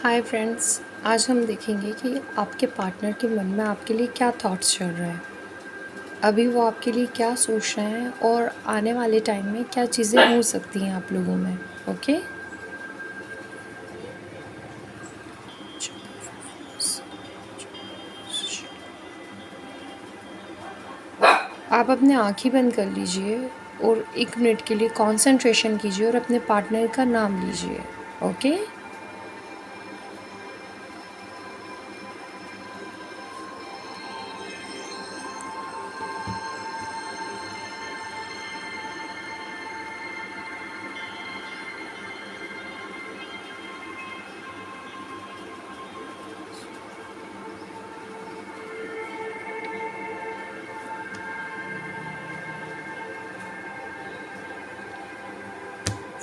Hi friends, आज हम देखेंगे कि आपके पार्टनर के मन में आपके लिए क्या थॉट्स चल रहे हैं। अभी वो आपके लिए क्या सोच रहे हैं और आने वाले टाइम में क्या चीज़ें हो सकती हैं आप लोगों में। ओके, आप अपने आँखें बंद कर लीजिए और 1 मिनट के लिए कंसंट्रेशन कीजिए और अपने पार्टनर का नाम लीजिए। Okay,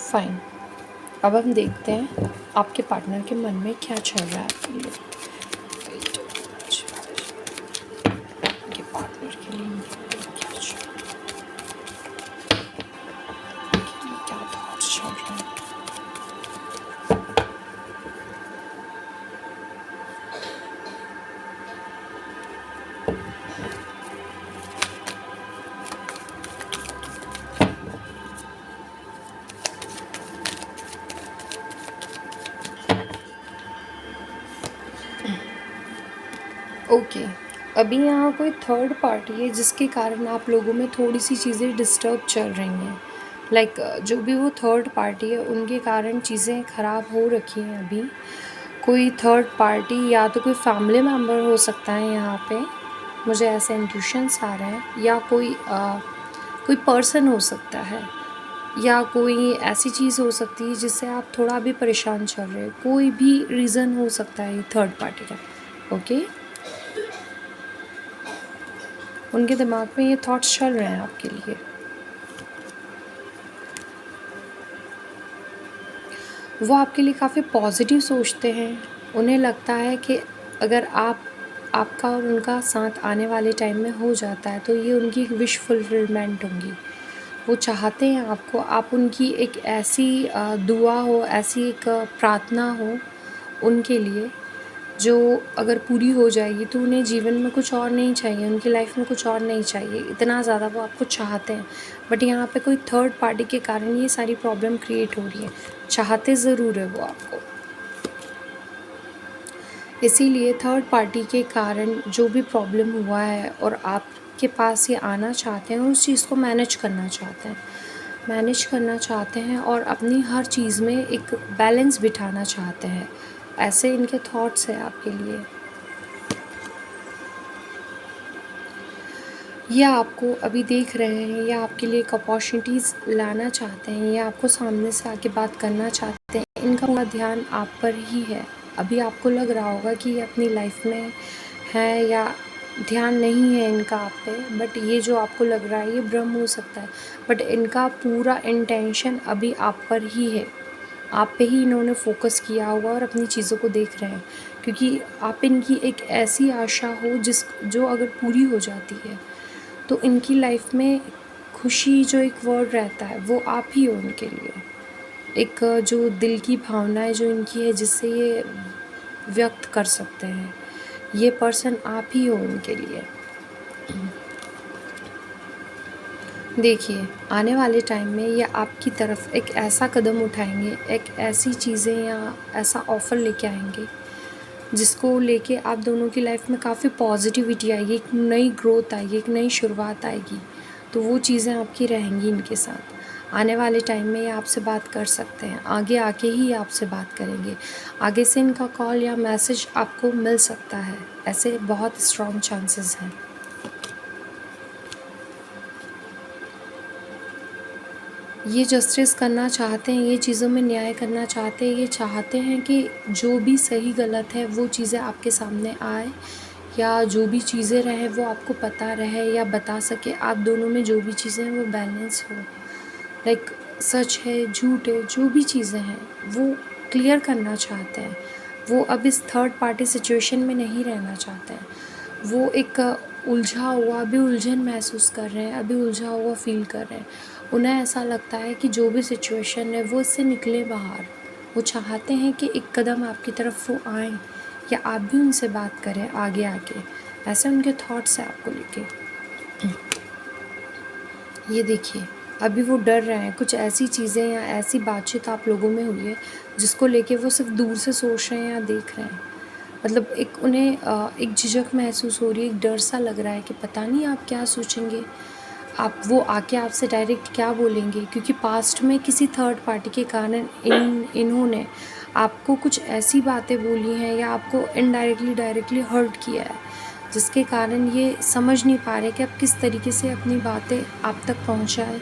fine. अब हम देखते हैं आपके पार्टनर के मन में क्या चल रहा है आपके लिए। आपके पार्टनर के लिए क्या चल रहा है, क्या थॉट्स चल रहे हैं। ओके, अभी यहाँ कोई थर्ड पार्टी है जिसके कारण आप लोगों में थोड़ी सी चीज़ें डिस्टर्ब चल रही हैं। लाइक जो भी वो थर्ड पार्टी है उनके कारण चीज़ें ख़राब हो रखी हैं। अभी कोई थर्ड पार्टी या तो कोई फैमिली मेम्बर हो सकता है यहाँ पे, मुझे ऐसे इंट्यूशंस आ रहे हैं, या कोई पर्सन हो सकता है, या कोई ऐसी चीज़ हो सकती है जिससे आप थोड़ा भी परेशान चल रहे हो। कोई भी रीज़न हो सकता है ये थर्ड पार्टी का। ओके, उनके दिमाग में ये थॉट्स चल रहे हैं आपके लिए। वो आपके लिए काफ़ी पॉजिटिव सोचते हैं। उन्हें लगता है कि अगर आपका और उनका साथ आने वाले टाइम में हो जाता है तो ये उनकी एक विश फुलफिलमेंट होंगी। वो चाहते हैं आप उनकी एक ऐसी दुआ हो, ऐसी एक प्रार्थना हो उनके लिए, जो अगर पूरी हो जाएगी तो उन्हें जीवन में कुछ और नहीं चाहिए, उनकी लाइफ में कुछ और नहीं चाहिए, इतना ज़्यादा वो आपको चाहते हैं। बट यहाँ पे कोई थर्ड पार्टी के कारण ये सारी प्रॉब्लम क्रिएट हो रही है। चाहते ज़रूर है वो आपको, इसीलिए थर्ड पार्टी के कारण जो भी प्रॉब्लम हुआ है और आपके पास ये आना चाहते हैं, उस चीज़ को मैनेज करना चाहते हैं और अपनी हर चीज़ में एक बैलेंस बिठाना चाहते हैं। ऐसे इनके थॉट्स हैं आपके लिए। या आपको अभी देख रहे हैं, या आपके लिए एक अपॉर्चुनिटीज़ लाना चाहते हैं, या आपको सामने से आके बात करना चाहते हैं। इनका पूरा ध्यान आप पर ही है। अभी आपको लग रहा होगा कि ये अपनी लाइफ में है या ध्यान नहीं है इनका आप पे, बट ये जो आपको लग रहा है ये भ्रम हो सकता है। बट इनका पूरा इंटेंशन अभी आप पर ही है। आप पे ही इन्होंने फोकस किया होगा और अपनी चीज़ों को देख रहे हैं, क्योंकि आप इनकी एक ऐसी आशा हो जो अगर पूरी हो जाती है तो इनकी लाइफ में खुशी, जो एक वर्ड रहता है, वो आप ही हो उनके लिए। एक जो दिल की भावनाएं जो इनकी है जिससे ये व्यक्त कर सकते हैं, ये पर्सन आप ही हो उनके लिए। देखिए, आने वाले टाइम में ये आपकी तरफ एक ऐसा कदम उठाएंगे, एक ऐसी चीज़ें या ऐसा ऑफ़र लेके आएंगे जिसको लेके आप दोनों की लाइफ में काफ़ी पॉजिटिविटी आएगी, एक नई ग्रोथ आएगी, एक नई शुरुआत आएगी। तो वो चीज़ें आपकी रहेंगी इनके साथ। आने वाले टाइम में ये आपसे बात कर सकते हैं, आगे आके ही आपसे बात करेंगे। आगे से इनका कॉल या मैसेज आपको मिल सकता है, ऐसे बहुत स्ट्रॉन्ग चांसेस हैं। ये जस्टिस करना चाहते हैं, ये चीज़ों में न्याय करना चाहते हैं। ये चाहते हैं कि जो भी सही गलत है वो चीज़ें आपके सामने आए, या जो भी चीज़ें रहे वो आपको पता रहे या बता सके। आप दोनों में जो भी चीज़ें हैं वो बैलेंस हो। लाइक सच है, झूठ है, जो भी चीज़ें हैं वो क्लियर करना चाहते हैं। वो अब इस थर्ड पार्टी सिचुएशन में नहीं रहना चाहते हैं। वो एक उलझा हुआ, अभी उलझन महसूस कर रहे हैं, अभी उलझा हुआ फील कर रहे हैं। उन्हें ऐसा लगता है कि जो भी सिचुएशन है वो इससे निकले बाहर। वो चाहते हैं कि एक कदम आपकी तरफ वो आएँ या आप भी उनसे बात करें आगे आके। ऐसे उनके थॉट्स हैं आपको लेके। ये देखिए, अभी वो डर रहे हैं, कुछ ऐसी चीज़ें या ऐसी बातचीत आप लोगों में हुई है जिसको लेके वो सिर्फ दूर से सोच रहे हैं या देख रहे हैं। मतलब एक उन्हें एक झिझक महसूस हो रही है, एक डर सा लग रहा है कि पता नहीं आप क्या सोचेंगे, आप वो आके आपसे डायरेक्ट क्या बोलेंगे, क्योंकि पास्ट में किसी थर्ड पार्टी के कारण इन्होंने आपको कुछ ऐसी बातें बोली हैं या आपको इनडायरेक्टली डायरेक्टली हर्ट किया है, जिसके कारण ये समझ नहीं पा रहे कि आप किस तरीके से अपनी बातें आप तक पहुंचाएं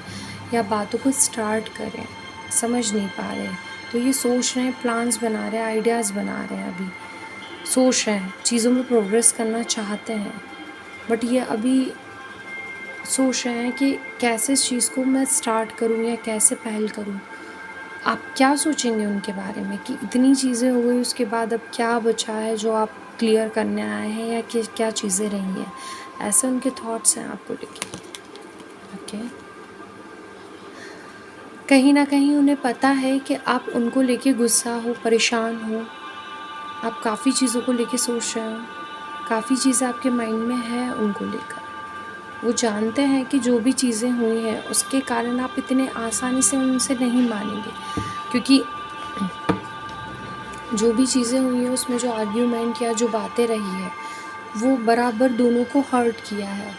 या बातों को स्टार्ट करें, समझ नहीं पा रहे। तो ये सोच रहे हैं, प्लान्स बना रहे हैं, आइडियाज़ बना रहे हैं, अभी सोच रहे हैं, चीज़ों में प्रोग्रेस करना चाहते हैं, बट ये अभी सोच रहे हैं कि कैसे इस चीज़ को मैं स्टार्ट करूं या कैसे पहल करूं। आप क्या सोचेंगे उनके बारे में कि इतनी चीज़ें हो गई, उसके बाद अब क्या बचा है जो आप क्लियर करने आए हैं, या कि क्या चीज़ें रही हैं। ऐसे उनके थॉट्स हैं आपको लेके। ओके, कहीं ना कहीं उन्हें पता है कि आप उनको लेके गुस्सा हो, परेशान हो, आप काफ़ी चीज़ों को लेके सोच रहे हो, काफ़ी चीज़ें आपके माइंड में है उनको लेकर। वो जानते हैं कि जो भी चीज़ें हुई हैं उसके कारण आप इतने आसानी से उनसे नहीं मानेंगे, क्योंकि जो भी चीज़ें हुई हैं उसमें जो आर्ग्यूमेंट या जो बातें रही है वो बराबर दोनों को हर्ट किया है।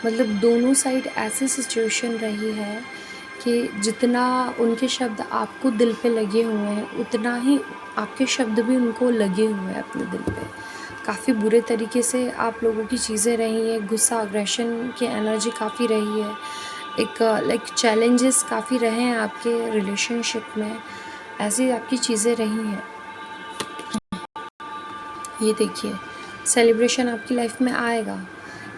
मतलब दोनों साइड ऐसी सिचुएशन रही है कि जितना उनके शब्द आपको दिल पे लगे हुए हैं उतना ही आपके शब्द भी उनको लगे हुए हैं अपने दिल पे। काफ़ी बुरे तरीके से आप लोगों की चीज़ें रही हैं, गुस्सा, अग्रेशन की एनर्जी काफ़ी रही है, एक लाइक चैलेंजेस काफ़ी रहे हैं आपके रिलेशनशिप में, ऐसी आपकी चीज़ें रही हैं। ये देखिए, सेलिब्रेशन आपकी लाइफ में आएगा,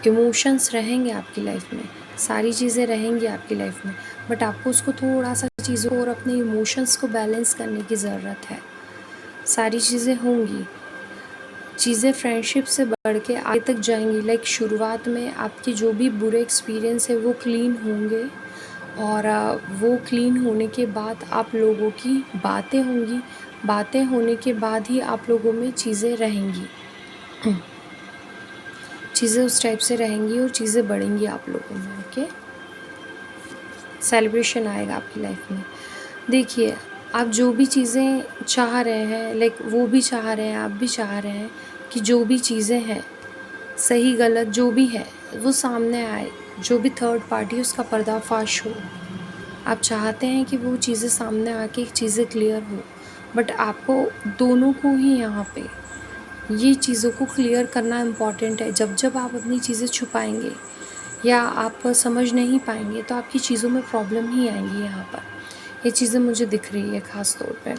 इमोशंस रहेंगे आपकी लाइफ में, सारी चीज़ें रहेंगी आपकी लाइफ में, बट आपको उसको थोड़ा सा चीज़ों को और अपने इमोशंस को बैलेंस करने की ज़रूरत है। सारी चीज़ें होंगी, चीज़ें फ्रेंडशिप से बढ़ के आगे तक जाएंगी। लाइक शुरुआत में आपके जो भी बुरे एक्सपीरियंस है वो क्लीन होंगे, और वो क्लीन होने के बाद आप लोगों की बातें होंगी, बातें होने के बाद ही आप लोगों में चीज़ें रहेंगी, चीज़ें उस टाइप से रहेंगी और चीज़ें बढ़ेंगी आप लोगों में। ओके, सेलिब्रेशन आएगा आपकी लाइफ में। देखिए, आप जो भी चीज़ें चाह रहे हैं, लाइक वो भी चाह रहे हैं, आप भी चाह रहे हैं कि जो भी चीज़ें हैं, सही गलत जो भी है वो सामने आए, जो भी थर्ड पार्टी उसका पर्दाफाश हो। आप चाहते हैं कि वो चीज़ें सामने आके चीज़ें क्लियर हो, बट आपको दोनों को ही यहाँ पे ये चीज़ों को क्लियर करना इम्पॉर्टेंट है। जब जब आप अपनी चीज़ें छुपाएंगे या आप समझ नहीं पाएंगे तो आपकी चीज़ों में प्रॉब्लम ही आएंगी। यहाँ पर ये चीज़ें मुझे दिख रही है ख़ास तौर पे।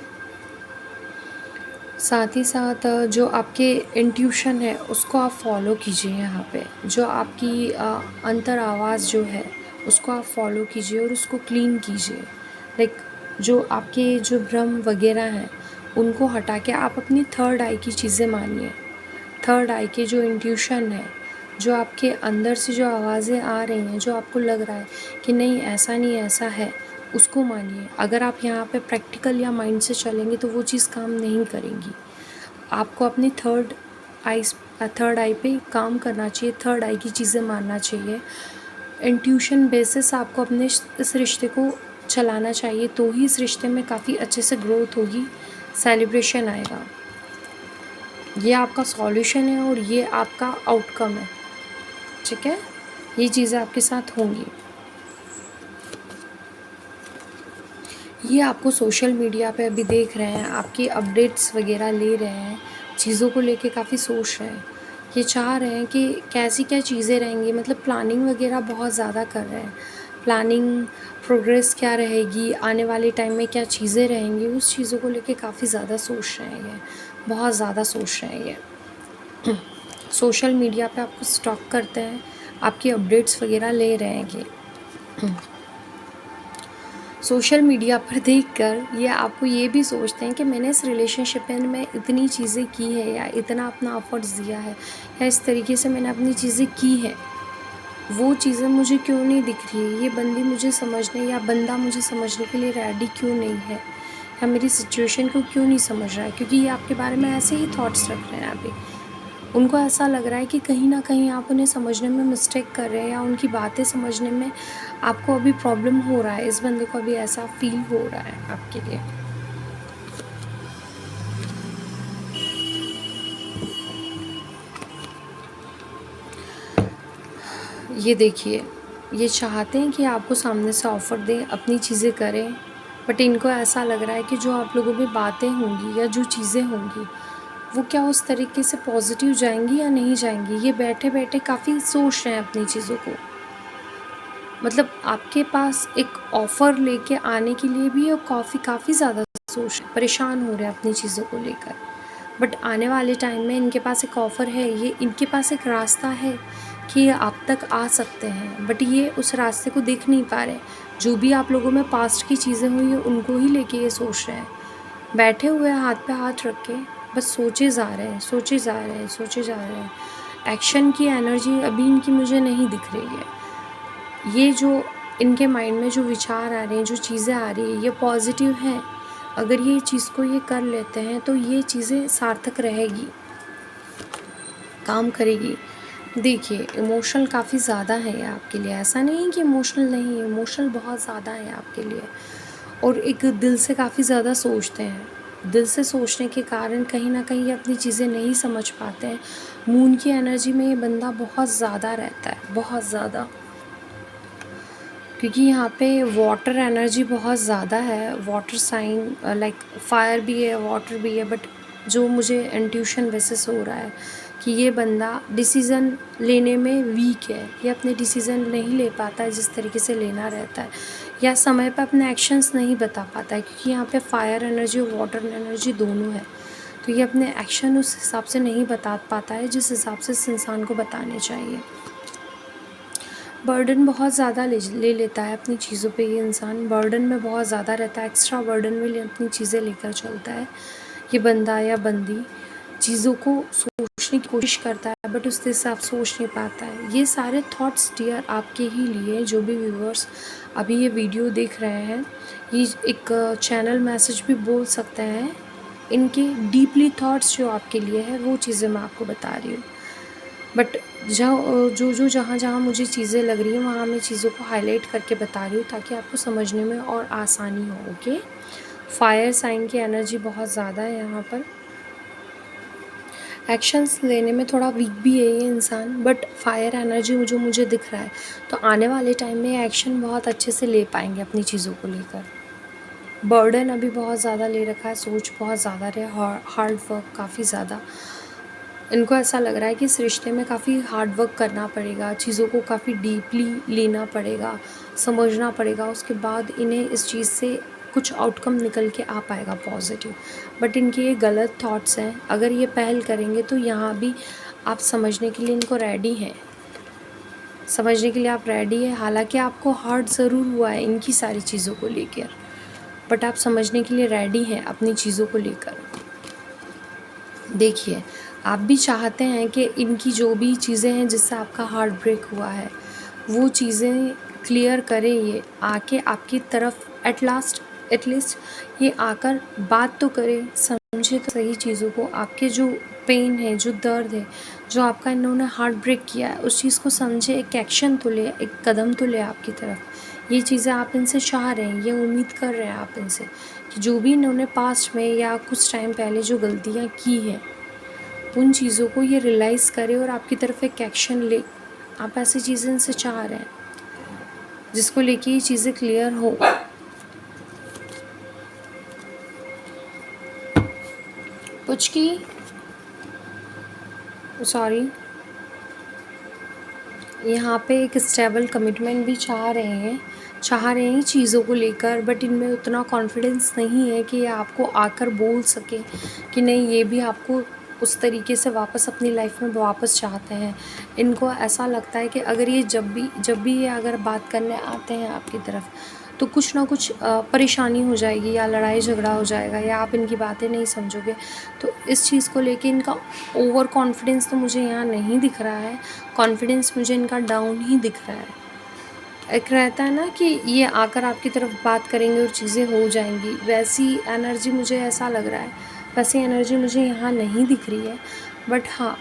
साथ ही साथ जो आपके इंट्यूशन है उसको आप फॉलो कीजिए। यहाँ पे जो आपकी अंतर आवाज़ जो है उसको आप फॉलो कीजिए और उसको क्लीन कीजिए। लाइक जो आपके जो भ्रम वगैरह हैं उनको हटा के आप अपनी थर्ड आई की चीज़ें मानिए। थर्ड आई के जो इंट्यूशन है, जो आपके अंदर से जो आवाज़ें आ रही हैं, जो आपको लग रहा है कि नहीं ऐसा नहीं ऐसा है, उसको मानिए। अगर आप यहाँ पे प्रैक्टिकल या माइंड से चलेंगे तो वो चीज़ काम नहीं करेंगी। आपको अपनी थर्ड आई पे काम करना चाहिए, थर्ड आई की चीज़ें मानना चाहिए। इंट्यूशन बेसिस आपको अपने इस रिश्ते को चलाना चाहिए, तो ही इस रिश्ते में काफ़ी अच्छे से ग्रोथ होगी, सेलिब्रेशन आएगा। ये आपका सॉल्यूशन है और ये आपका आउटकम है। ठीक है, ये चीज़ें आपके साथ होंगी। ये आपको सोशल मीडिया पे अभी देख रहे हैं, आपकी अपडेट्स वगैरह ले रहे हैं, चीज़ों को लेके काफ़ी सोच रहे हैं, ये चाह रहे हैं कि कैसी क्या चीज़ें रहेंगी। मतलब प्लानिंग वगैरह बहुत ज़्यादा कर रहे हैं, प्लानिंग, प्रोग्रेस क्या रहेगी, आने वाले टाइम में क्या चीज़ें रहेंगी, उस चीज़ों को लेके काफ़ी ज़्यादा सोच रहे हैं, ये बहुत ज़्यादा सोच रहे हैं। ये सोशल मीडिया पे आपको स्टॉक करते हैं, आपकी अपडेट्स वगैरह ले रहे हैं। ये सोशल मीडिया पर देखकर ये आपको ये भी सोचते हैं कि मैंने इस रिलेशनशिप में इतनी चीज़ें की है या इतना अपना एफर्ट्स दिया है या इस तरीके से मैंने अपनी चीज़ें की हैं, वो चीज़ें मुझे क्यों नहीं दिख रही है, ये बंदी मुझे समझने या बंदा मुझे समझने के लिए रेडी क्यों नहीं है, या मेरी सिचुएशन को क्यों नहीं समझ रहा है, क्योंकि ये आपके बारे में ऐसे ही थॉट्स रख रहे हैं अभी। उनको ऐसा लग रहा है कि कहीं न कहीं आप उन्हें समझने में मिस्टेक कर रहे हैं या उनकी बातें समझने में आपको अभी प्रॉब्लम हो रहा है। इस बंदे को अभी ऐसा फ़ील हो रहा है आपके लिए। ये देखिए, ये चाहते हैं कि आपको सामने से ऑफ़र दें, अपनी चीज़ें करें, बट इनको ऐसा लग रहा है कि जो आप लोगों में बातें होंगी या जो चीज़ें होंगी, वो क्या उस तरीके से पॉज़िटिव जाएँगी या नहीं जाएँगी। ये बैठे-बैठे काफ़ी सोच रहे हैं अपनी चीज़ों को। मतलब आपके पास एक ऑफ़र लेके आने के लिए भी काफ़ी ज़्यादा सोच रहे हैं, परेशान हो रहे हैं अपनी चीज़ों को लेकर। बट आने वाले टाइम में इनके पास एक ऑफ़र है, ये इनके पास एक रास्ता है कि ये आप तक आ सकते हैं, बट ये उस रास्ते को देख नहीं पा रहे। जो भी आप लोगों में पास्ट की चीज़ें हुई हैं, उनको ही लेके ये सोच रहे हैं। बैठे हुए हैं हाथ पे हाथ रख के, बस सोचे जा रहे हैं, सोचे जा रहे हैं, सोचे जा रहे हैं। एक्शन की एनर्जी अभी इनकी मुझे नहीं दिख रही है। ये जो इनके माइंड में जो विचार आ रहे हैं, जो चीज़ें आ रही हैं, ये पॉज़िटिव हैं। अगर ये चीज़ को ये कर लेते हैं तो ये चीज़ें सार्थक रहेगी, काम करेगी। देखिए, इमोशनल काफ़ी ज़्यादा है ये आपके लिए, ऐसा नहीं है कि इमोशनल नहीं है, इमोशनल बहुत ज़्यादा है आपके लिए। और एक दिल से काफ़ी ज़्यादा सोचते हैं। दिल से सोचने के कारण कहीं न कहीं ये अपनी चीज़ें नहीं समझ पाते हैं। मून की एनर्जी में ये बंदा बहुत ज़्यादा रहता है, बहुत ज़्यादा। क्योंकि यहाँ पे वाटर एनर्जी बहुत ज़्यादा है, वाटर साइन लाइक फायर भी है, वाटर भी है, बट जो मुझे इंट्यूशन बेसिस हो रहा है कि ये बंदा डिसीज़न लेने में वीक है, ये अपने डिसीज़न नहीं ले पाता है जिस तरीके से लेना रहता है, या समय पे अपने एक्शंस नहीं बता पाता है, क्योंकि यहाँ पे फायर एनर्जी और वाटर एनर्जी दोनों है। तो ये अपने एक्शन उस हिसाब से नहीं बता पाता है जिस हिसाब से इस इंसान को बताने चाहिए। बर्डन बहुत ज़्यादा ले लेता है अपनी चीज़ों पे, ये इंसान बर्डन में बहुत ज़्यादा रहता है, एक्स्ट्रा बर्डन में अपनी चीज़ें लेकर चलता है। ये बंदा या बंदी चीज़ों को सोचने की कोशिश करता है, बट उस हिसाब से सोच नहीं पाता है। ये सारे थॉट्स डियर आपके ही लिए, जो भी व्यूअर्स अभी ये वीडियो देख रहे हैं, ये एक चैनल मैसेज भी बोल सकते हैं। इनके डीपली थॉट्स जो आपके लिए है, वो चीज़ें मैं आपको बता रही हूँ। बट जो जहाँ मुझे चीज़ें लग रही हैं, वहाँ मैं चीज़ों को हाईलाइट करके बता रही हूँ ताकि आपको समझने में और आसानी हो। ओके, फायर साइन की एनर्जी बहुत ज़्यादा है यहाँ पर। एक्शंस लेने में थोड़ा वीक भी है ये इंसान, बट फायर एनर्जी जो मुझे दिख रहा है, तो आने वाले टाइम में एक्शन बहुत अच्छे से ले पाएंगे अपनी चीज़ों को लेकर। बर्डन अभी बहुत ज़्यादा ले रखा है, सोच बहुत ज़्यादा रहे, हार्ड वर्क काफ़ी ज़्यादा। इनको ऐसा लग रहा है कि इस रिश्ते में काफ़ी हार्ड वर्क करना पड़ेगा, चीज़ों को काफ़ी डीपली लेना पड़ेगा, समझना पड़ेगा, उसके बाद इन्हें इस चीज़ से कुछ आउटकम निकल के आ पाएगा पॉजिटिव। बट इनके ये गलत थॉट्स हैं, अगर ये पहल करेंगे तो यहाँ भी आप समझने के लिए इनको रेडी हैं, समझने के लिए आप रेडी है। हालांकि आपको हर्ट ज़रूर हुआ है इनकी सारी चीज़ों को लेकर, बट आप समझने के लिए रेडी हैं अपनी चीज़ों को लेकर। देखिए, आप भी चाहते हैं कि इनकी जो भी चीज़ें हैं जिससे आपका हार्ट ब्रेक हुआ है, वो चीज़ें क्लियर करें, ये आके आपकी तरफ एटलीस्ट ये आकर बात तो करें, समझे तो सही चीज़ों को। आपके जो पेन है, जो दर्द है, जो आपका इन्होंने हार्ट ब्रेक किया है, उस चीज़ को समझे, एक एक्शन तो ले, एक कदम तो ले आपकी तरफ। ये चीज़ें आप इनसे चाह रहे हैं, ये उम्मीद कर रहे हैं आप इनसे कि जो भी इन्होंने पास्ट में या कुछ टाइम पहले जो गलतियाँ की हैं, उन चीज़ों को ये रियलाइज़ करे और आपकी तरफ एक एक्शन ले। आप ऐसी चीज़ें इनसे चाह रहे हैं जिसको लेके ये चीज़ें क्लियर हो। पुचकी, सॉरी, यहाँ पे एक स्टेबल कमिटमेंट भी चाह रहे हैं चीज़ों को लेकर, बट इनमें उतना कॉन्फिडेंस नहीं है कि ये आपको आकर बोल सके कि नहीं, ये भी आपको उस तरीके से वापस अपनी लाइफ में वापस चाहते हैं। इनको ऐसा लगता है कि अगर ये जब भी ये अगर बात करने आते हैं आपकी तरफ, तो कुछ ना कुछ परेशानी हो जाएगी या लड़ाई झगड़ा हो जाएगा या आप इनकी बातें नहीं समझोगे। तो इस चीज़ को लेके इनका ओवर कॉन्फिडेंस तो मुझे यहाँ नहीं दिख रहा है, कॉन्फिडेंस मुझे इनका डाउन ही दिख रहा है। एक रहता है ना कि ये आकर आपकी तरफ बात करेंगे और चीज़ें हो जाएंगी, वैसी एनर्जी मुझे ऐसा लग रहा है। वैसी एनर्जी मुझे यहाँ नहीं दिख रही है, बट हाँ,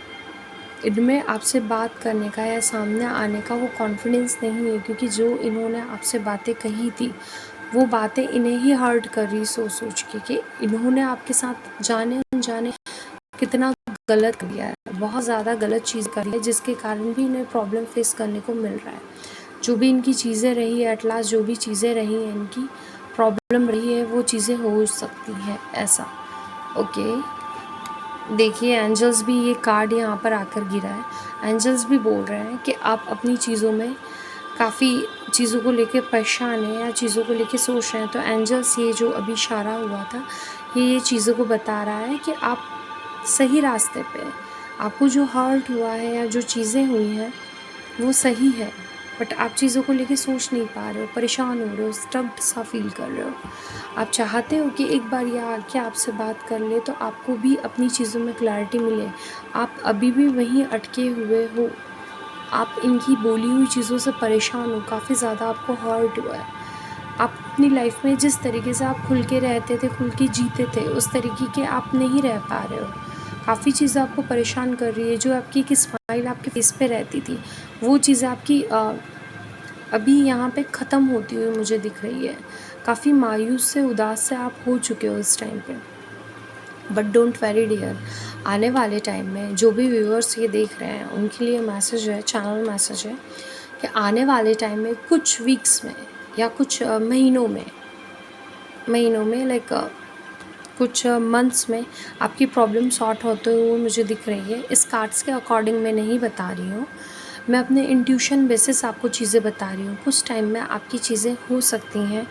इनमें आपसे बात करने का या सामने आने का वो कॉन्फिडेंस नहीं है, क्योंकि जो इन्होंने आपसे बातें कही थी वो बातें इन्हें ही हर्ट कर रही सोच सोच के कि इन्होंने आपके साथ जाने अनजाने कितना गलत किया है, बहुत ज़्यादा गलत चीज़ करी है, जिसके कारण भी इन्हें प्रॉब्लम फेस करने को मिल रहा है। जो भी इनकी चीज़ें रही है, एट लास्ट जो भी चीज़ें रही हैं, इनकी प्रॉब्लम रही है, वो चीज़ें हो सकती हैं ऐसा। ओके, देखिए एंजल्स भी, ये कार्ड यहाँ पर आकर गिरा है। एंजल्स भी बोल रहे हैं कि आप अपनी चीज़ों में काफ़ी चीज़ों को लेके परेशान हैं या चीज़ों को लेके सोच रहे हैं। तो एंजल्स, ये जो अभी इशारा हुआ था, ये चीज़ों को बता रहा है कि आप सही रास्ते पे हैं। आपको जो हर्ट हुआ है या जो चीज़ें हुई हैं वो सही है, बट आप चीज़ों को लेके सोच नहीं पा रहे हो, परेशान हो रहे हो, स्टक्ड सा फील कर रहे हो। आप चाहते हो कि एक बार ये आके आपसे बात कर ले तो आपको भी अपनी चीज़ों में क्लैरिटी मिले। आप अभी भी वहीं अटके हुए हो, आप इनकी बोली हुई चीज़ों से परेशान हो, काफ़ी ज़्यादा आपको हर्ट हुआ है। आप अपनी लाइफ में जिस तरीके से आप खुल के रहते थे, खुल के जीते थे, उस तरीके के आप नहीं रह पा रहे हो। काफ़ी चीज़ें आपको परेशान कर रही है। जो आपकी एक स्माइल आपके फेस पे रहती थी, वो चीज़ें आपकी अभी यहाँ पे ख़त्म होती हुई मुझे दिख रही है। काफ़ी मायूस से, उदास से आप हो चुके हो इस टाइम पे। बट डोंट वेरी डियर, आने वाले टाइम में जो भी व्यूअर्स ये देख रहे हैं उनके लिए मैसेज है, चैनल मैसेज है कि आने वाले टाइम में कुछ वीक्स में या कुछ महीनों में लाइक कुछ मंथ्स में आपकी प्रॉब्लम सॉर्ट होते हुए मुझे दिख रही है। इस कार्ड्स के अकॉर्डिंग मैं नहीं बता रही हूँ, मैं अपने इंट्यूशन बेसिस आपको चीज़ें बता रही हूँ। कुछ टाइम में आपकी चीज़ें हो सकती हैं,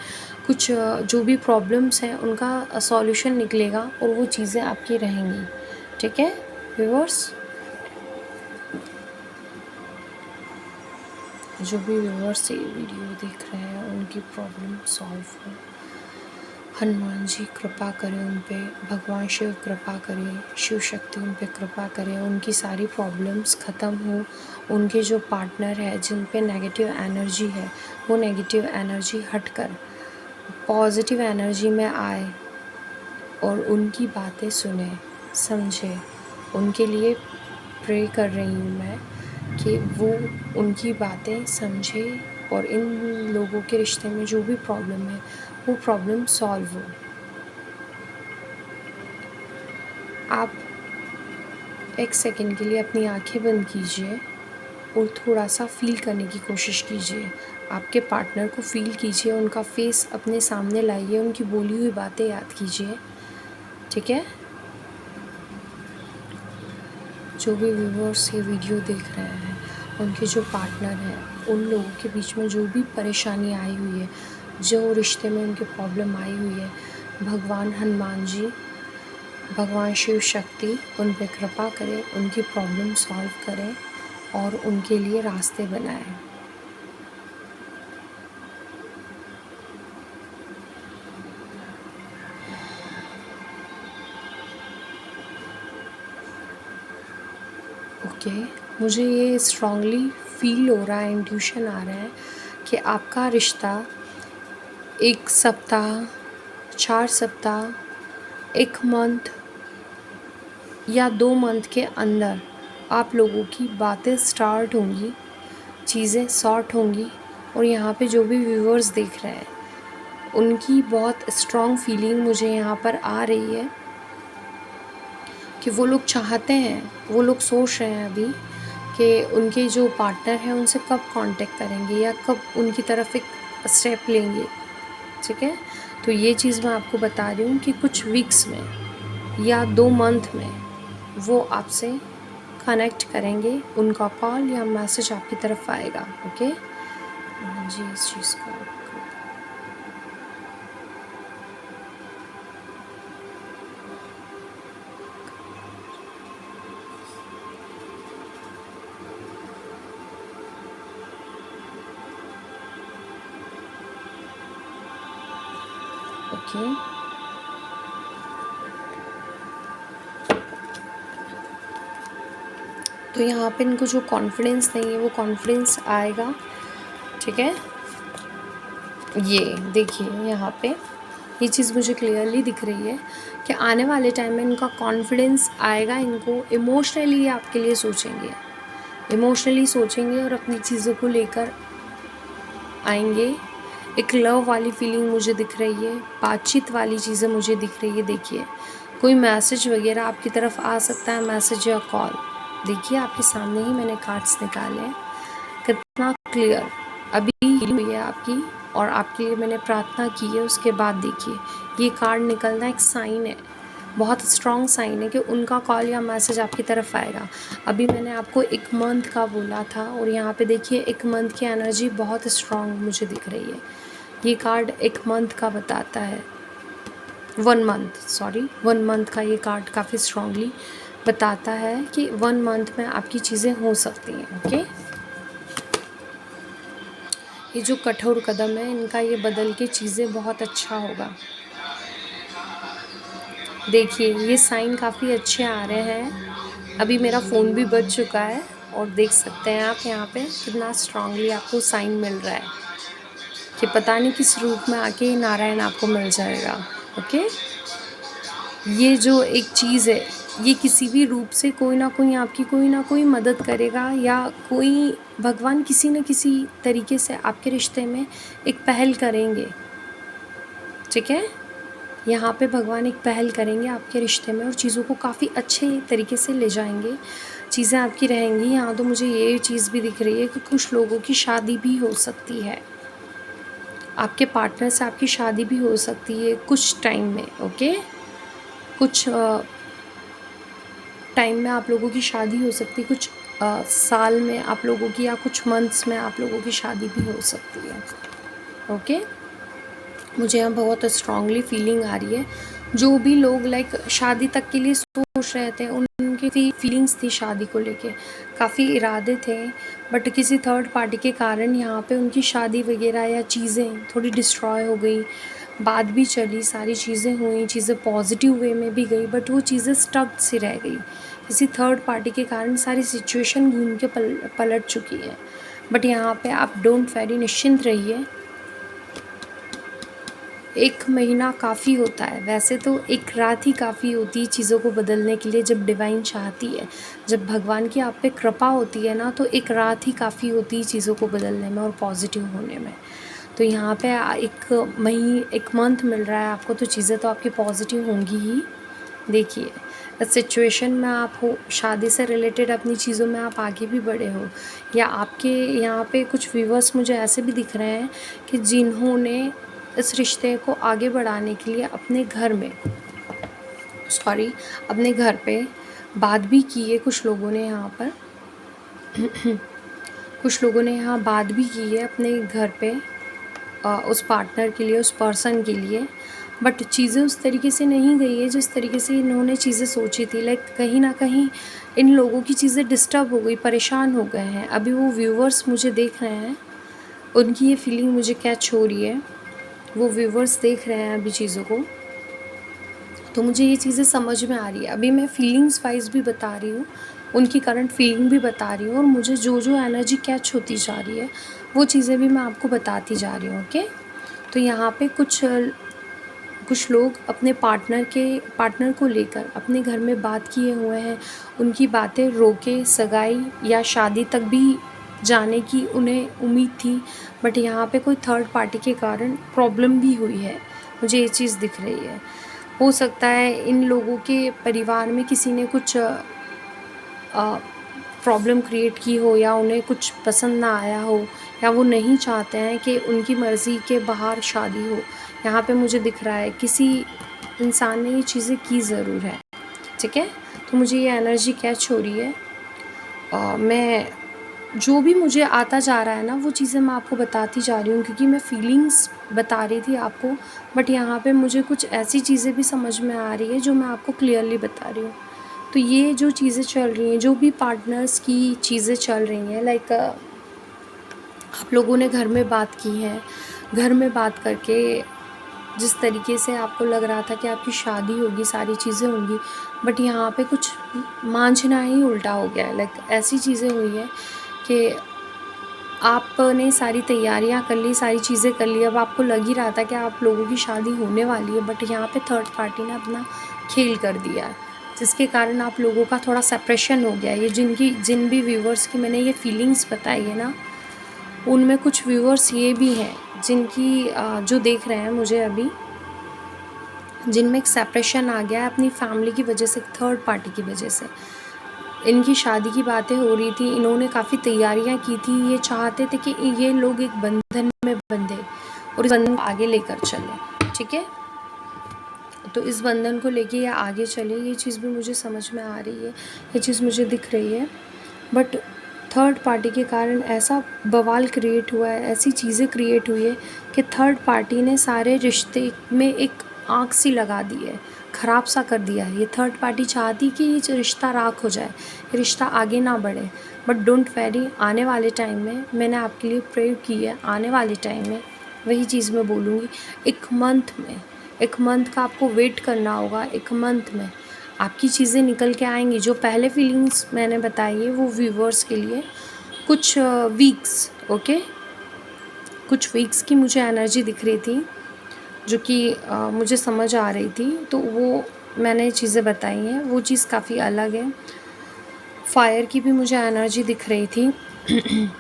कुछ जो भी प्रॉब्लम्स हैं उनका सॉल्यूशन निकलेगा और वो चीज़ें आपकी रहेंगी। ठीक है व्यूअर्स, जो भी व्यूअर्स ये वीडियो देख रहे हैं उनकी प्रॉब्लम सॉल्व हो। हनुमान जी कृपा करें उन पे, भगवान शिव कृपा करें, शिव शक्ति उन पे कृपा करें, उनकी सारी प्रॉब्लम्स ख़त्म हो। उनके जो पार्टनर है जिन पे नेगेटिव एनर्जी है, वो नेगेटिव एनर्जी हटकर पॉजिटिव एनर्जी में आए और उनकी बातें सुने, समझे। उनके लिए प्रे कर रही हूँ मैं कि वो उनकी बातें समझे और इन लोगों के रिश्ते में जो भी प्रॉब्लम है वो प्रॉब्लम सॉल्व हो। आप एक सेकंड के लिए अपनी आंखें बंद कीजिए और थोड़ा सा फील करने की कोशिश कीजिए। आपके पार्टनर को फील कीजिए, उनका फेस अपने सामने लाइए, उनकी बोली हुई बातें याद कीजिए। ठीक है, जो भी व्यूअर्स ये वीडियो देख रहे हैं उनके जो पार्टनर हैं, उन लोगों के बीच में जो भी परेशानी आई हुई है, जो रिश्ते में उनकी प्रॉब्लम आई हुई है, भगवान हनुमान जी, भगवान शिव शक्ति उन पर कृपा करें, उनकी प्रॉब्लम सॉल्व करें और उनके लिए रास्ते बनाएं। ओके, मुझे ये स्ट्रांगली फील हो रहा है, इंट्यूशन आ रहा है कि आपका रिश्ता 1 सप्ताह, 4 सप्ताह, 1 मंथ या 2 मंथ के अंदर आप लोगों की बातें स्टार्ट होंगी, चीज़ें सॉर्ट होंगी। और यहाँ पे जो भी व्यूअर्स देख रहे हैं उनकी बहुत स्ट्रॉन्ग फीलिंग मुझे यहाँ पर आ रही है कि वो लोग चाहते हैं, वो लोग सोच रहे हैं अभी कि उनके जो पार्टनर हैं उनसे कब कांटेक्ट करेंगे या कब उनकी तरफ एक स्टेप लेंगे। ठीक है, तो ये चीज़ मैं आपको बता रही हूँ कि कुछ वीक्स में या 2 मंथ में वो आपसे कनेक्ट करेंगे, उनका कॉल या मैसेज आपकी तरफ आएगा। ओके, हाँ जी, इस चीज़ को ओके, तो यहाँ पे इनको जो कॉन्फिडेंस नहीं है वो कॉन्फिडेंस आएगा। ठीक है, ये देखिए यहाँ पे ये चीज़ मुझे क्लियरली दिख रही है कि आने वाले टाइम में इनका कॉन्फिडेंस आएगा, इनको इमोशनली आपके लिए सोचेंगे और अपनी चीज़ों को लेकर आएंगे। एक लव वाली फीलिंग मुझे दिख रही है, बातचीत वाली चीज़ें मुझे दिख रही है। देखिए कोई मैसेज वगैरह आपकी तरफ आ सकता है, मैसेज या कॉल। देखिए आपके सामने ही मैंने कार्ड्स निकाले हैं, कितना क्लियर अभी हीलिंग हुई है आपकी और आपके लिए मैंने प्रार्थना की है। उसके बाद देखिए ये कार्ड निकलना एक साइन है, बहुत स्ट्रॉन्ग साइन है कि उनका कॉल या मैसेज आपकी तरफ आएगा। अभी मैंने आपको एक मंथ का बोला था और यहाँ पे देखिए एक मंथ की एनर्जी बहुत स्ट्रॉन्ग मुझे दिख रही है। ये कार्ड एक मंथ का बताता है, 1 मंथ का ये कार्ड काफ़ी स्ट्रांगली बताता है कि 1 मंथ में आपकी चीज़ें हो सकती हैं। ओके, ये जो कठोर कदम है इनका ये बदल के चीज़ें बहुत अच्छा होगा। देखिए ये साइन काफ़ी अच्छे आ रहे हैं। अभी मेरा फ़ोन भी बज चुका है और देख सकते हैं आप यहाँ पे कितना स्ट्रांगली आपको साइन मिल रहा है कि पता नहीं किस रूप में आके नारायण आपको मिल जाएगा। ओके, ये जो एक चीज़ है ये किसी भी रूप से कोई ना कोई आपकी कोई ना कोई मदद करेगा या कोई भगवान किसी न किसी तरीके से आपके रिश्ते में एक पहल करेंगे। ठीक है, यहाँ पे भगवान एक पहल करेंगे आपके रिश्ते में और चीज़ों को काफ़ी अच्छे तरीके से ले जाएंगे, चीज़ें आपकी रहेंगी। यहाँ तो मुझे ये चीज़ भी दिख रही है कि कुछ लोगों की शादी भी हो सकती है, आपके पार्टनर से आपकी शादी भी हो सकती है कुछ टाइम में। ओके, कुछ टाइम में आप लोगों की शादी हो सकती है, कुछ साल में आप लोगों की या कुछ मंथ्स में आप लोगों की शादी भी हो सकती है। ओके, मुझे यहाँ बहुत स्ट्रांगली फीलिंग आ रही है। जो भी लोग लाइक शादी तक के लिए सोच रहे थे उनकी फीलिंग्स थी शादी को लेके, काफ़ी इरादे थे, बट किसी थर्ड पार्टी के कारण यहाँ पे उनकी शादी वगैरह या चीज़ें थोड़ी डिस्ट्रॉय हो गई। बात भी चली, सारी चीज़ें हुई, चीज़ें पॉजिटिव वे में भी गई, बट वो चीज़ें स्टक सी रह गई। किसी थर्ड पार्टी के कारण सारी सिचुएशन घूम के पलट चुकी है। बट यहाँ पे आप डोंट वेरी, निश्चिंत रहिए। 1 महीना काफ़ी होता है, वैसे तो 1 रात ही काफ़ी होती है चीज़ों को बदलने के लिए। जब डिवाइन चाहती है, जब भगवान की आप पे कृपा होती है ना, तो 1 रात ही काफ़ी होती है चीज़ों को बदलने में और पॉजिटिव होने में। तो यहाँ पे 1 मंथ मिल रहा है आपको, तो चीज़ें तो आपकी पॉजिटिव होंगी ही। देखिए इस सिचुएशन में आप हो, शादी से रिलेटेड अपनी चीज़ों में आप आगे भी बढ़े हो, या आपके यहाँ पे कुछ व्यूवर्स मुझे ऐसे भी दिख रहे हैं कि जिन्होंने इस रिश्ते को आगे बढ़ाने के लिए अपने घर पे बात भी की है। कुछ लोगों ने यहाँ पर कुछ लोगों ने यहाँ बात भी की है अपने घर पे उस पार्टनर के लिए, उस पर्सन के लिए, बट चीज़ें उस तरीके से नहीं गई है जिस तरीके से इन्होंने चीज़ें सोची थी। लाइक कहीं ना कहीं इन लोगों की चीज़ें डिस्टर्ब हो गई, परेशान हो गए हैं। अभी वो व्यूवर्स मुझे देख रहे हैं, उनकी ये फीलिंग मुझे कैच हो रही है, वो व्यूवर्स देख रहे हैं अभी चीज़ों को, तो मुझे ये चीज़ें समझ में आ रही है। अभी मैं फीलिंग्स वाइज भी बता रही हूँ, उनकी करंट फीलिंग भी बता रही हूँ, और मुझे जो जो एनर्जी कैच होती जा रही है वो चीज़ें भी मैं आपको बताती जा रही हूँ। ओके, तो यहाँ पे कुछ लोग अपने पार्टनर को लेकर अपने घर में बात किए हुए हैं, उनकी बातें रोके सगाई या शादी तक भी जाने की उन्हें उम्मीद थी, बट यहाँ पे कोई थर्ड पार्टी के कारण प्रॉब्लम भी हुई है, मुझे ये चीज़ दिख रही है। हो सकता है इन लोगों के परिवार में किसी ने कुछ प्रॉब्लम क्रिएट की हो, या उन्हें कुछ पसंद ना आया हो, या वो नहीं चाहते हैं कि उनकी मर्ज़ी के बाहर शादी हो। यहाँ पे मुझे दिख रहा है किसी इंसान ने ये चीज़ें की ज़रूर है। ठीक है, तो मुझे ये एनर्जी कैच हो रही है। मैं जो भी मुझे आता जा रहा है ना वो चीज़ें मैं आपको बताती जा रही हूँ, क्योंकि मैं फीलिंग्स बता रही थी आपको, बट यहाँ पे मुझे कुछ ऐसी चीज़ें भी समझ में आ रही है जो मैं आपको क्लियरली बता रही हूँ। तो ये जो चीज़ें चल रही हैं, जो भी पार्टनर्स की चीज़ें चल रही हैं, लाइक आप लोगों ने घर में बात की है, घर में बात करके जिस तरीके से आपको लग रहा था कि आपकी शादी होगी, सारी चीज़ें होंगी, बट यहाँ पे कुछ मांझना ही उल्टा हो गया है। लाइक ऐसी चीज़ें हुई है कि आपने सारी तैयारियां कर ली, सारी चीज़ें कर ली, अब आपको लग ही रहा था कि आप लोगों की शादी होने वाली है, बट यहाँ पे थर्ड पार्टी ने अपना खेल कर दिया है, जिसके कारण आप लोगों का थोड़ा सेपरेशन हो गया है। ये जिन भी व्यूवर्स की मैंने ये फीलिंग्स बताई है ना, उनमें कुछ व्यूवर्स ये भी हैं जिनकी जो देख रहे हैं मुझे अभी, जिनमें एक सेपरेशन आ गया है अपनी फैमिली की वजह से, थर्ड पार्टी की वजह से। इनकी शादी की बातें हो रही थी, इन्होंने काफ़ी तैयारियां की थी, ये चाहते थे कि ये लोग एक बंधन में बंधे और इस बंधन को आगे लेकर चले, ठीक है। तो इस बंधन को लेके ये आगे चले, ये चीज़ भी मुझे समझ में आ रही है, ये चीज़ मुझे दिख रही है। बट थर्ड पार्टी के कारण ऐसा बवाल क्रिएट हुआ है, ऐसी चीज़ें क्रिएट हुई है कि थर्ड पार्टी ने सारे रिश्ते में एक आँख सी लगा दी है, ख़राब सा कर दिया है। ये थर्ड पार्टी चाहती कि ये जो रिश्ता राख हो जाए, ये रिश्ता आगे ना बढ़े। बट डोंट वैरी, आने वाले टाइम में मैंने आपके लिए प्रे की है, आने वाले टाइम में वही चीज़ मैं बोलूँगी। एक मंथ का आपको वेट करना होगा, एक मंथ में आपकी चीज़ें निकल के आएंगी। जो पहले फीलिंग्स मैंने बताई है वो व्यूवर्स के लिए कुछ वीक्स, ओके, कुछ वीक्स की मुझे एनर्जी दिख रही थी, जो कि मुझे समझ आ रही थी, तो वो मैंने चीज़ें बताई हैं। वो चीज़ काफ़ी अलग है। फायर की भी मुझे एनर्जी दिख रही थी।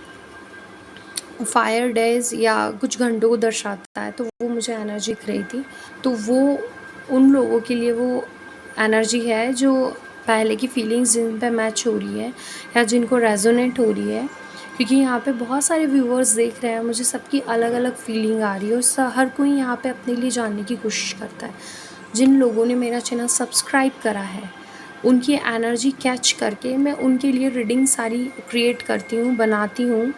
फायर डेज या कुछ घंटों को दर्शाता है, तो वो मुझे एनर्जी दिख रही थी। तो वो उन लोगों के लिए वो एनर्जी है जो पहले की फीलिंग्स जिन पे मैच हो रही है या जिनको रेजोनेट हो रही है, क्योंकि यहाँ पे बहुत सारे व्यूअर्स देख रहे हैं, मुझे सबकी अलग अलग फीलिंग आ रही है और हर कोई यहाँ पे अपने लिए जानने की कोशिश करता है। जिन लोगों ने मेरा चैनल सब्सक्राइब करा है, उनकी एनर्जी कैच करके मैं उनके लिए रीडिंग सारी क्रिएट करती हूँ, बनाती हूँ।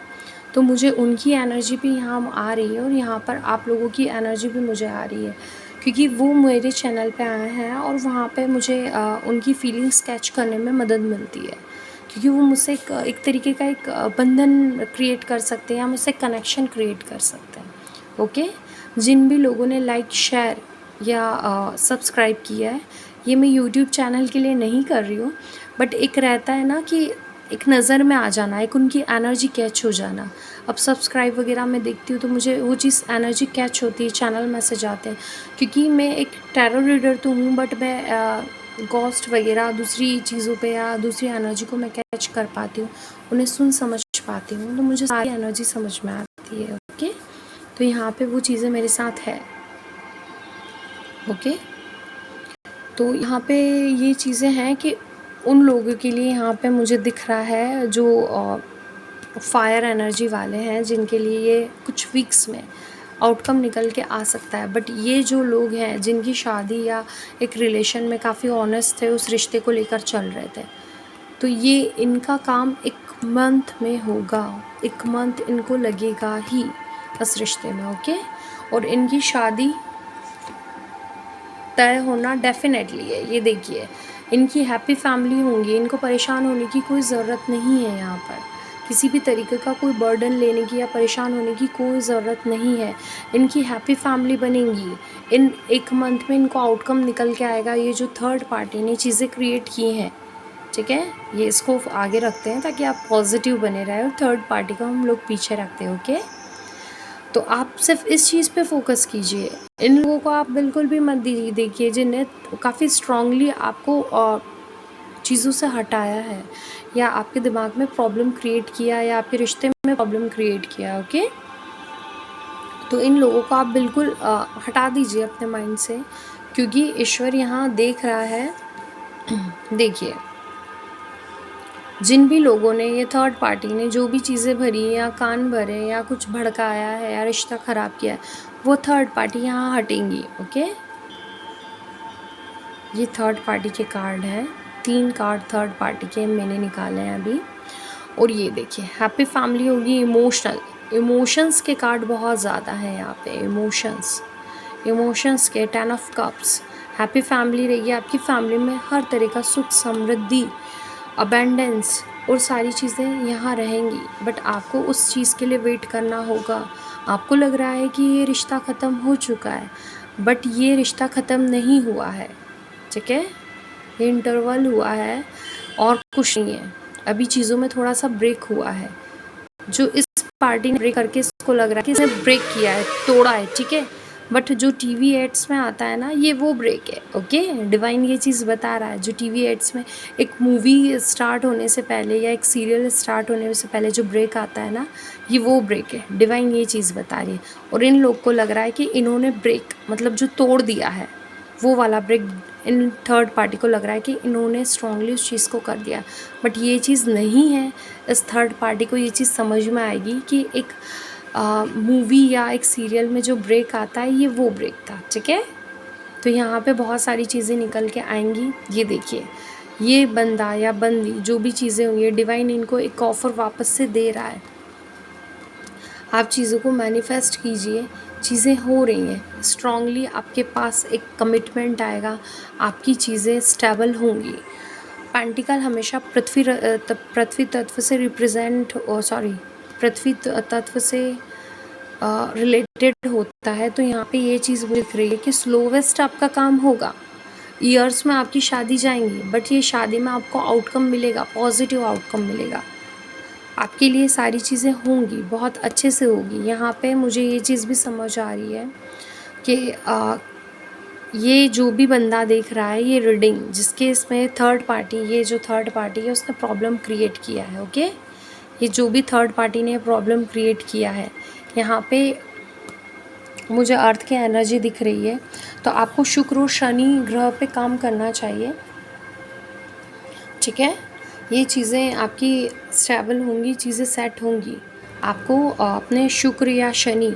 तो मुझे उनकी एनर्जी भी यहाँ आ रही है और यहाँ पर आप लोगों की एनर्जी भी मुझे आ रही है, क्योंकि वो मेरे चैनल पे आए हैं और वहाँ पे मुझे उनकी फीलिंग्स कैच करने में मदद मिलती है, क्योंकि वो मुझसे एक तरीके का एक बंधन क्रिएट कर सकते हैं या मुझसे कनेक्शन क्रिएट कर सकते हैं, ओके। जिन भी लोगों ने लाइक, शेयर या सब्सक्राइब किया है, ये मैं यूट्यूब चैनल के लिए नहीं कर रही हूँ, बट एक रहता है ना कि एक नज़र में आ जाना, एक उनकी एनर्जी कैच हो जाना। अब सब्सक्राइब वगैरह मैं देखती हूँ तो मुझे वो चीज़ एनर्जी कैच होती है, चैनल मैसेज आते हैं, क्योंकि मैं एक टैरो रीडर तो हूँ, बट मैं गॉस्ट वगैरह दूसरी चीज़ों पे या दूसरी एनर्जी को मैं कैच कर पाती हूँ, उन्हें सुन समझ पाती हूँ, तो मुझे सारी एनर्जी समझ में आती है, ओके। तो यहाँ पे वो चीज़ें मेरे साथ है, ओके। तो यहाँ पे ये चीज़ें हैं कि उन लोगों के लिए यहाँ पे मुझे दिख रहा है जो फायर एनर्जी वाले हैं, जिनके लिए ये कुछ वीक्स में आउटकम निकल के आ सकता है। बट ये जो लोग हैं जिनकी शादी या एक रिलेशन में काफ़ी ऑनेस्ट थे, उस रिश्ते को लेकर चल रहे थे, तो ये इनका काम एक मंथ में होगा, एक मंथ इनको लगेगा ही इस रिश्ते में, ओके। और इनकी शादी तय होना डेफिनेटली है। ये देखिए, इनकी हैप्पी फैमिली होंगी, इनको परेशान होने की कोई ज़रूरत नहीं है। यहाँ पर किसी भी तरीके का कोई बर्डन लेने की या परेशान होने की कोई ज़रूरत नहीं है। इनकी हैप्पी फैमिली बनेंगी, इन एक मंथ में इनको आउटकम निकल के आएगा। ये जो थर्ड पार्टी ने चीज़ें क्रिएट की हैं, ठीक है, ये इसको आगे रखते हैं ताकि आप पॉजिटिव बने रहे, और थर्ड पार्टी को हम लोग पीछे रखते हैं, ओके। तो आप सिर्फ इस चीज़ पे फोकस कीजिए, इन लोगों को आप बिल्कुल भी मत देखिए जिन्हें काफ़ी स्ट्रांगली आपको चीज़ों से हटाया है या आपके दिमाग में प्रॉब्लम क्रिएट किया या आपके रिश्ते में प्रॉब्लम क्रिएट किया, ओके। तो इन लोगों को आप बिल्कुल हटा दीजिए अपने माइंड से, क्योंकि ईश्वर यहाँ देख रहा है। देखिए, जिन भी लोगों ने, ये थर्ड पार्टी ने जो भी चीज़ें भरी या कान भरे या कुछ भड़काया है या रिश्ता ख़राब किया है, वो थर्ड पार्टी यहाँ हटेंगी, ओके। ये थर्ड पार्टी के कार्ड हैं, 3 कार्ड थर्ड पार्टी के मैंने निकाले हैं अभी। और ये देखिए, हैप्पी फैमिली होगी, इमोशंस के कार्ड बहुत ज़्यादा हैं यहाँ पे। इमोशंस के 10 ऑफ कप्स, हैप्पी फैमिली रहेगी आपकी फैमिली में, हर तरह का सुख समृद्धि, अबेंडेंस और सारी चीज़ें यहाँ रहेंगी। बट आपको उस चीज़ के लिए वेट करना होगा। आपको लग रहा है कि ये रिश्ता ख़त्म हो चुका है, बट ये रिश्ता ख़त्म नहीं हुआ है, ठीक है। ये इंटरवल हुआ है और कुछ नहीं है, अभी चीज़ों में थोड़ा सा ब्रेक हुआ है। जो इस पार्टी ने ब्रेक करके इसको लग रहा है कि इसने ब्रेक किया है, तोड़ा है, ठीक है, बट जो टीवी एड्स में आता है ना, ये वो ब्रेक है। ओके, डिवाइन ये चीज़ बता रहा है। जो टीवी एड्स में एक मूवी स्टार्ट होने से पहले या एक सीरियल स्टार्ट होने से पहले जो ब्रेक आता है ना, ये वो ब्रेक है। डिवाइन ये चीज़ बता रही है। और इन लोग को लग रहा है कि इन्होंने ब्रेक मतलब जो तोड़ दिया है वो वाला ब्रेक, इन थर्ड पार्टी को लग रहा है कि इन्होंने स्ट्रांगली उस चीज़ को कर दिया, बट ये चीज़ नहीं है। इस थर्ड पार्टी को ये चीज़ समझ में आएगी कि एक मूवी या एक सीरियल में जो ब्रेक आता है ये वो ब्रेक था, ठीक है। तो यहाँ पे बहुत सारी चीज़ें निकल के आएंगी। ये देखिए, ये बंदा या बंदी जो भी चीज़ें हुई है, डिवाइन इनको एक ऑफ़र वापस से दे रहा है। आप चीज़ों को मैनिफेस्ट कीजिए, चीज़ें हो रही हैं स्ट्रांगली, आपके पास एक कमिटमेंट आएगा, आपकी चीज़ें स्टेबल होंगी। पेंटिकल हमेशा पृथ्वी तत्व से पृथ्वी तत्व से रिलेटेड होता है। तो यहाँ पे ये चीज़ दिख रही है कि स्लोवेस्ट आपका काम होगा, ईयर्स में आपकी शादी जाएंगी, बट ये शादी में आपको आउटकम मिलेगा, पॉजिटिव आउटकम मिलेगा। आपके लिए सारी चीज़ें होंगी, बहुत अच्छे से होगी। यहाँ पे मुझे ये चीज़ भी समझ आ रही है कि ये जो भी बंदा देख रहा है, ये रीडिंग जिसके इसमें थर्ड पार्टी, ये जो थर्ड पार्टी है उसने प्रॉब्लम क्रिएट किया है। ओके, ये जो भी थर्ड पार्टी ने प्रॉब्लम क्रिएट किया है, यहाँ पे मुझे अर्थ की एनर्जी दिख रही है। तो आपको शुक्र और शनि ग्रह पे काम करना चाहिए, ठीक है। ये चीज़ें आपकी स्टेबल होंगी, चीज़ें सेट होंगी। आपको अपने शुक्र या शनि,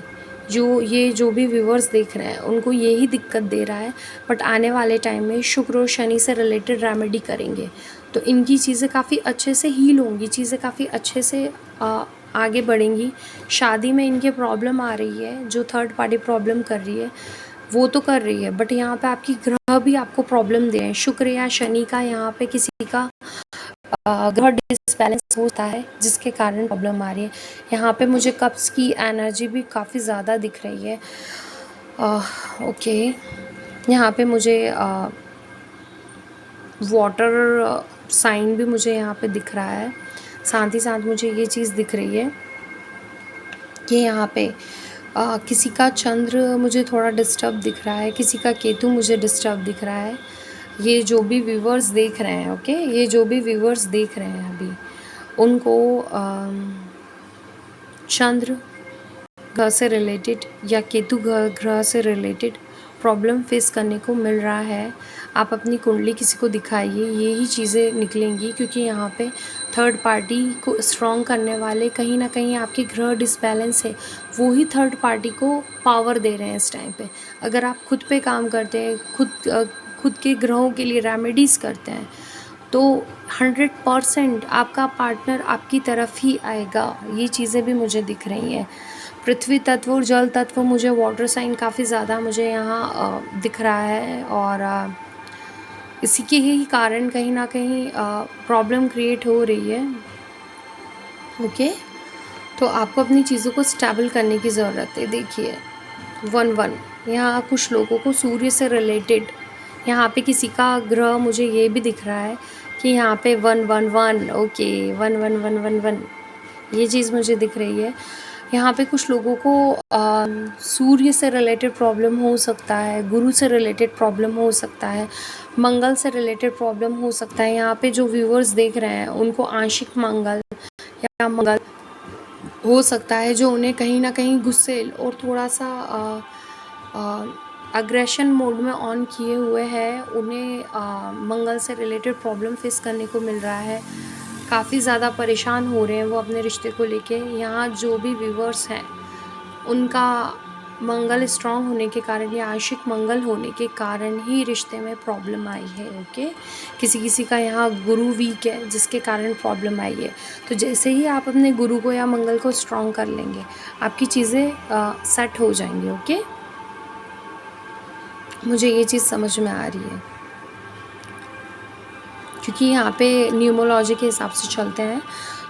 जो भी व्यूअर्स देख रहे हैं उनको यही दिक्कत दे रहा है, बट आने वाले टाइम में शुक्र और शनि से रिलेटेड रेमेडी करेंगे तो इनकी चीज़ें काफ़ी अच्छे से हील होंगी, चीज़ें काफ़ी अच्छे से आगे बढ़ेंगी। शादी में इनके प्रॉब्लम आ रही है, जो थर्ड पार्टी प्रॉब्लम कर रही है वो तो कर रही है, बट यहाँ पे आपकी ग्रह भी आपको प्रॉब्लम दे रहे हैं। शुक्र या शनि का यहाँ पे किसी का ग्रह डिसबैलेंस होता है जिसके कारण प्रॉब्लम आ रही है। यहाँ पे मुझे कप्स की एनर्जी भी काफ़ी ज़्यादा दिख रही है। ओके, यहाँ पे मुझे वाटर साइन भी मुझे यहाँ पे दिख रहा है। साथ ही साथ मुझे ये चीज़ दिख रही है कि यहाँ पे किसी का चंद्र मुझे थोड़ा डिस्टर्ब दिख रहा है, किसी का केतु मुझे डिस्टर्ब दिख रहा है। ये जो भी व्यूवर्स देख रहे हैं, ओके, ये जो भी व्यूवर्स देख रहे हैं अभी, उनको चंद्र ग्रह से रिलेटेड या केतु ग्रह से रिलेटेड प्रॉब्लम फेस करने को मिल रहा है। आप अपनी कुंडली किसी को दिखाइए, यही चीज़ें निकलेंगी, क्योंकि यहाँ पे थर्ड पार्टी को स्ट्रॉन्ग करने वाले कहीं ना कहीं आपके ग्रह डिसबैलेंस है, वो ही थर्ड पार्टी को पावर दे रहे हैं इस टाइम पे। अगर आप खुद पे काम करते हैं, खुद के ग्रहों के लिए रेमेडीज़ करते हैं, तो 100% आपका पार्टनर आपकी तरफ ही आएगा। ये चीज़ें भी मुझे दिख रही हैं। पृथ्वी तत्व और जल तत्व, मुझे वाटर साइन काफ़ी ज़्यादा मुझे यहाँ दिख रहा है, और इसी के ही कारण कहीं ना कहीं प्रॉब्लम क्रिएट हो रही है। ओके, तो आपको अपनी चीज़ों को स्टेबल करने की ज़रूरत है। देखिए 1-1, यहाँ कुछ लोगों को सूर्य से रिलेटेड, यहाँ पे किसी का ग्रह मुझे ये भी दिख रहा है कि यहाँ पे 1-1-1, ओके, 1-1-1-1-1, ये चीज़ मुझे दिख रही है। यहाँ पे कुछ लोगों को सूर्य से रिलेटेड प्रॉब्लम हो सकता है, गुरु से रिलेटेड प्रॉब्लम हो सकता है, मंगल से रिलेटेड प्रॉब्लम हो सकता है। यहाँ पे जो व्यूअर्स देख रहे हैं उनको आंशिक मंगल या मंगल हो सकता है, जो उन्हें कहीं ना कहीं गुस्से और थोड़ा सा अग्रेशन मोड में ऑन किए हुए हैं। उन्हें मंगल से रिलेटेड प्रॉब्लम फेस करने को मिल रहा है, काफ़ी ज़्यादा परेशान हो रहे हैं वो अपने रिश्ते को लेके। यहाँ जो भी व्यूवर्स हैं उनका मंगल स्ट्रांग होने के कारण या आंशिक मंगल होने के कारण ही रिश्ते में प्रॉब्लम आई है। ओके, किसी का यहाँ गुरु वीक है जिसके कारण प्रॉब्लम आई है। तो जैसे ही आप अपने गुरु को या मंगल को स्ट्रांग कर लेंगे, आपकी चीज़ें सेट हो जाएंगी। ओके, मुझे ये चीज़ समझ में आ रही है, क्योंकि यहाँ पे न्यूमोलॉजी के हिसाब से चलते हैं।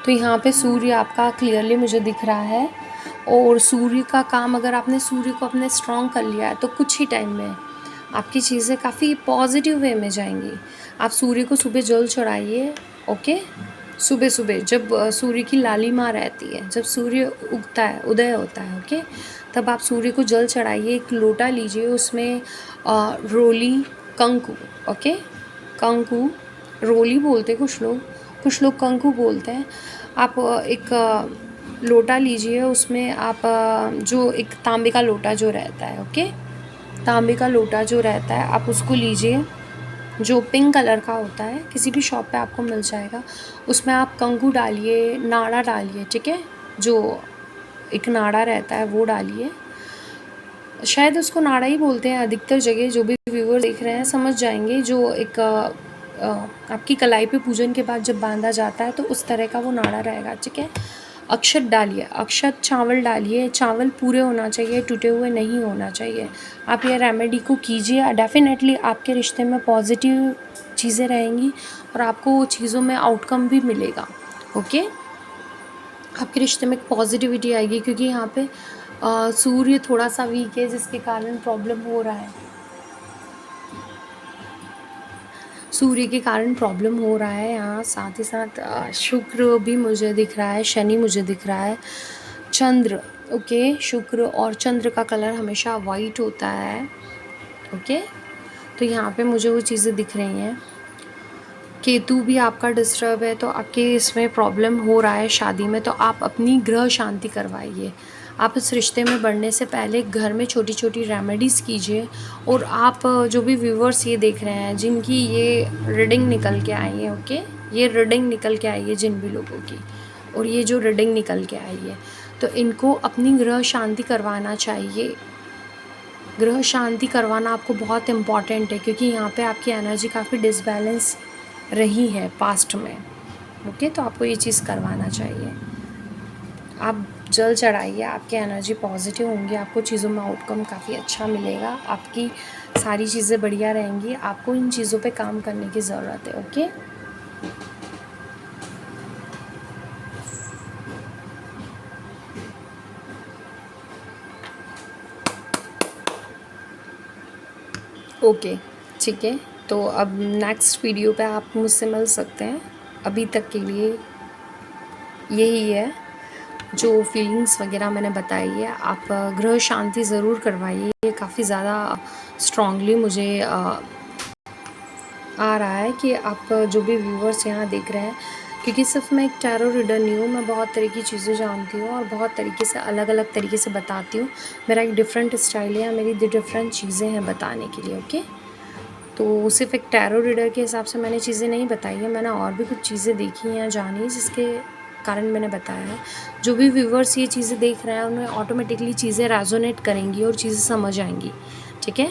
तो यहाँ पे सूर्य आपका क्लियरली मुझे दिख रहा है, और सूर्य का काम, अगर आपने सूर्य को अपने स्ट्रॉन्ग कर लिया है तो कुछ ही टाइम में आपकी चीज़ें काफ़ी पॉजिटिव वे में जाएंगी। आप सूर्य को सुबह जल चढ़ाइए, ओके, सुबह सुबह जब सूर्य की लालिमा रहती है, जब सूर्य उगता है, उदय होता है, ओके, तब आप सूर्य को जल चढ़ाइए। एक लोटा लीजिए, उसमें रोली कंकु, ओके, कंकु रोली बोलते कुछ लोग कंकु बोलते हैं। आप एक लोटा लीजिए, उसमें आप जो एक तांबे का लोटा जो रहता है, ओके, तांबे का लोटा जो रहता है आप उसको लीजिए, जो पिंक कलर का होता है, किसी भी शॉप पे आपको मिल जाएगा। उसमें आप कंकु डालिए, नाड़ा डालिए, ठीक है, जो एक नाड़ा रहता है वो डालिए। शायद उसको नाड़ा ही बोलते हैं अधिकतर जगह, जो भी व्यूअर देख रहे हैं समझ जाएंगे। जो एक आपकी कलाई पे पूजन के बाद जब बांधा जाता है तो उस तरह का वो नाड़ा रहेगा, ठीक है। अक्षत डालिए, अक्षत चावल डालिए, चावल पूरे होना चाहिए, टूटे हुए नहीं होना चाहिए। आप ये रेमेडी को कीजिए, डेफिनेटली आपके रिश्ते में पॉजिटिव चीज़ें रहेंगी और आपको वो चीज़ों में आउटकम भी मिलेगा, ओके। आपके रिश्ते में एक पॉजिटिविटी आएगी, क्योंकि यहाँ पे सूर्य थोड़ा सा वीक है जिसके कारण प्रॉब्लम हो रहा है, सूर्य के कारण प्रॉब्लम हो रहा है यहाँ। साथ ही साथ शुक्र भी मुझे दिख रहा है, शनि मुझे दिख रहा है, चंद्र, ओके, शुक्र और चंद्र का कलर हमेशा वाइट होता है, ओके। तो यहाँ पे मुझे वो चीज़ें दिख रही हैं। केतु भी आपका डिस्टर्ब है, तो आपके इसमें प्रॉब्लम हो रहा है शादी में, तो आप अपनी ग्रह शांति करवाइए। आप इस रिश्ते में बढ़ने से पहले घर में छोटी छोटी रेमेडीज़ कीजिए। और आप जो भी व्यूवर्स ये देख रहे हैं जिनकी ये रीडिंग निकल के आई है, ओके, ये रीडिंग निकल के आई है जिन भी लोगों की, और ये जो रीडिंग निकल के आई है, तो इनको अपनी ग्रह शांति करवाना चाहिए। ग्रह शांति करवाना आपको बहुत इम्पॉर्टेंट है, क्योंकि यहाँ पे आपकी एनर्जी काफ़ी डिसबैलेंस रही है पास्ट में, ओके। तो आपको ये चीज़ करवाना चाहिए। आप जल चढ़ाइए, आपकी एनर्जी पॉजिटिव होंगी, आपको चीज़ों में आउटकम काफ़ी अच्छा मिलेगा, आपकी सारी चीज़ें बढ़िया रहेंगी। आपको इन चीज़ों पे काम करने की ज़रूरत है, ओके। ओके, ठीक है। तो अब नेक्स्ट वीडियो पे आप मुझसे मिल सकते हैं। अभी तक के लिए यही है, जो फीलिंग्स वगैरह मैंने बताई है। आप ग्रह शांति ज़रूर करवाइए, ये काफ़ी ज़्यादा स्ट्रांगली मुझे आ रहा है कि आप जो भी व्यूवर्स यहाँ देख रहे हैं, क्योंकि सिर्फ मैं एक टैरो रीडर नहीं हूँ, मैं बहुत तरह की चीज़ें जानती हूँ और बहुत तरीके से अलग अलग तरीके से बताती हूँ। मेरा एक डिफरेंट स्टाइल है, मेरी डिफरेंट चीज़ें हैं बताने के लिए, ओके। तो सिर्फ एक टैरो रीडर के हिसाब से मैंने चीज़ें नहीं बताई है, मैंने और भी कुछ चीज़ें देखी हैं, जानी, जिसके कारण मैंने बताया है। जो भी व्यूवर्स ये चीज़ें देख रहे हैं उन्हें ऑटोमेटिकली चीज़ें रेजोनेट करेंगी और चीज़ें समझ आएंगी, ठीक है,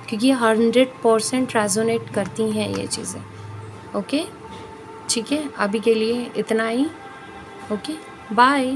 क्योंकि 100% रेजोनेट करती हैं ये चीज़ें, ओके। ठीक है, अभी के लिए इतना ही, ओके, बाय।